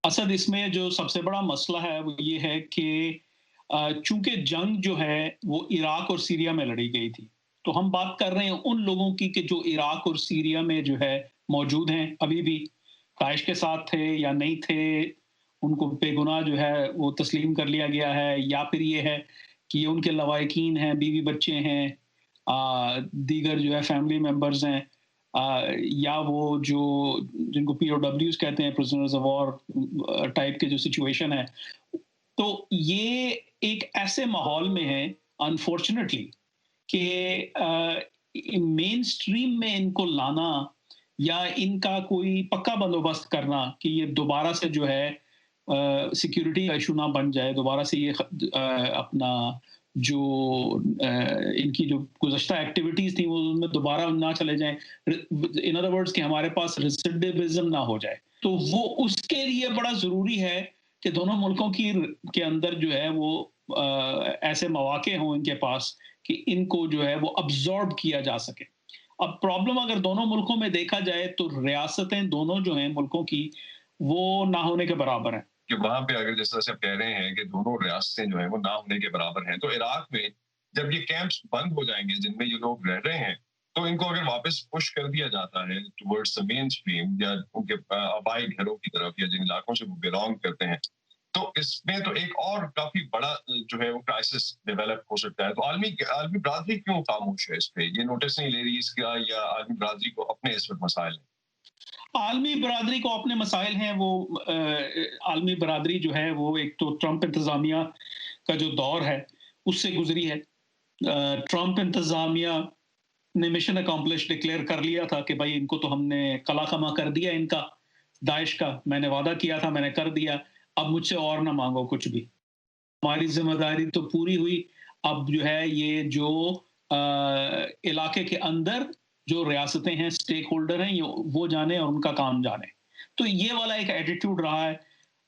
असद इसमें जो सबसे बड़ा मसला है वो ये है कि चूंकि जंग जो है वो इराक और सीरिया में लड़ी गई थी। तो हम बात कर रहे हैं उन लोगों की कि जो इराक और सीरिया में जो है मौजूद हैं अभी भी, दाइश के साथ थे या नहीं थे, उनको बेगुनाह जो है वो तस्लीम कर लिया गया है, या फिर ये है कि ये उनके लवाहिकीन हैं, बीवी बच्चे हैं, दीगर जो है फैमिली मेंबर्स हैं, या वो जो जिनको पीओडब्ल्यूज कहते हैं, प्रिजनर्स ऑफ वॉर टाइप के जो सिचुएशन है। तो ये एक ऐसे माहौल में है अनफॉर्चुनेटली कि मेन स्ट्रीम में इनको लाना या इनका कोई पक्का बंदोबस्त करना कि ये दोबारा से जो है सिक्योरिटी का इशू ना बन जाए, दोबारा से ये अपना जो इनकी जो गुज़श्ता एक्टिविटीज़ थी वो उनमें दोबारा ना चले जाएँ। इन अदर वर्ड्स कि हमारे पास रेसिडिविज़्म ना हो जाए। तो वो उसके लिए बड़ा ज़रूरी है कि दोनों मुल्कों की के अंदर जो है वो ऐसे मौके हों इनके पास कि इनको जो है वो अब्ज़ॉर्ब किया जा सके। अब प्रॉब्लम अगर दोनों मुल्कों में देखा जाए तो रियासतें दोनों जो हैं मुल्कों की, वो ना होने के बराबर हैं। कि वहाँ पे अगर जिस तरह से आप कह रहे हैं कि दोनों रियासतें जो हैं वो ना होने के बराबर हैं, तो इराक में जब ये कैंप्स बंद हो जाएँगे जिनमें ये लोग रह रहे हैं, तो इनको अगर वापस पुश कर दिया जाता है टुवर्ड्स द मेन स्ट्रीम या उनके आबाई घरों की तरफ या जिन इलाकों से वो बिलॉन्ग करते हैं, तो इसमें तो एक और काफ़ी बड़ा जो है वो क्राइसिस डेवलप हो सकता है। तो आलमी आलमी बरादरी क्यों खामोश है इस पे? ये नोटिस नहीं ले रही इसका या आलमी बरादरी को अपने इस वक़्त मसाइल हैं? आलमी बरादरी को अपने मसाइल हैं, वो आलमी बरादरी जो है वो एक तो ट्रंप इंतज़ामिया का जो दौर है, उससे गुज़री है। ट्रंप इंतज़ामिया ने मिशन अकम्प्लिश डिक्लेयर कर लिया था कि भाई इनको तो हमने कला कमा कर दिया इनका, दाइश का। मैंने वादा किया था, मैंने कर दिया, अब मुझसे और ना माँगो कुछ भी। हमारी ज़िम्मेदारी तो पूरी हुई, अब जो है ये जो इलाके के अंदर जो रियासतें हैं, स्टेक होल्डर हैं, ये वो जाने और उनका काम जाने। तो ये वाला एक एटीट्यूड रहा है।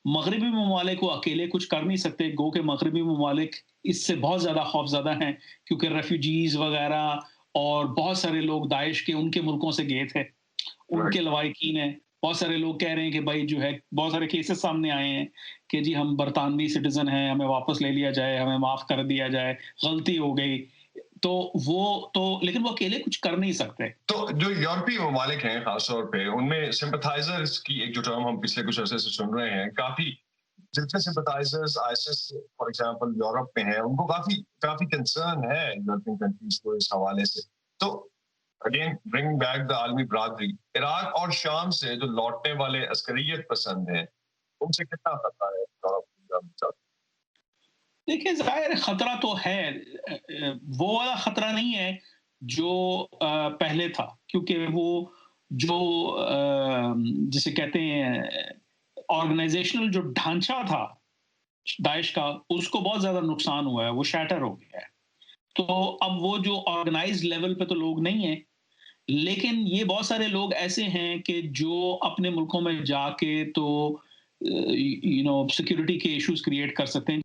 मगरिबी ममालिक को अकेले कुछ कर नहीं सकते, गो के मगरिबी ममालिक इससे बहुत ज़्यादा खौफज़दा हैं, क्योंकि रेफ्यूजीज़ वगैरह और बहुत सारे लोग दाइश के उनके मुल्कों से गए थे। उनके राइट। लवाहिकीन हैं। बहुत सारे लोग कह रहे हैं कि भाई जो है बहुत सारे केसेस सामने आए हैं कि जी हम बरतानवी सिटीज़न हैं, हमें वापस ले लिया जाए, हमें माफ़ कर दिया जाए, गलती हो गई। तो वो तो लेकिन वो अकेले कुछ कर नहीं सकते। तो जो यूरोपीय ममालिक हैं खास तौर पे उनमें सिंपैथाइजर्स की एक जो टर्म हम पिछले कुछ अरसे से सुन रहे हैं, काफी जितने सिंपैथाइजर्स आईएसआईएस फॉर एग्जांपल यूरोप में हैं, उनको काफी काफी कंसर्न है यूरोपियन कंट्रीज को इस हवाले से। तो अगेन ब्रिंग बैक द आलमी बरादरी, इराक और शाम से जो लौटने वाले अस्करियत पसंद हैं, उनसे कितना खतरा है यूरोप का? देखिए ज़ाहिर है खतरा तो है, वो वाला खतरा नहीं है जो पहले था, क्योंकि वो जो जिसे कहते हैं ऑर्गेनाइजेशनल जो ढांचा था दाइश का, उसको बहुत ज़्यादा नुकसान हुआ है, वो शैटर हो गया है। तो अब वो जो ऑर्गेनाइज्ड लेवल पे तो लोग नहीं हैं, लेकिन ये बहुत सारे लोग ऐसे हैं कि जो अपने मुल्कों में जाके तो सिक्योरिटी के इश्यूज क्रिएट कर सकते हैं।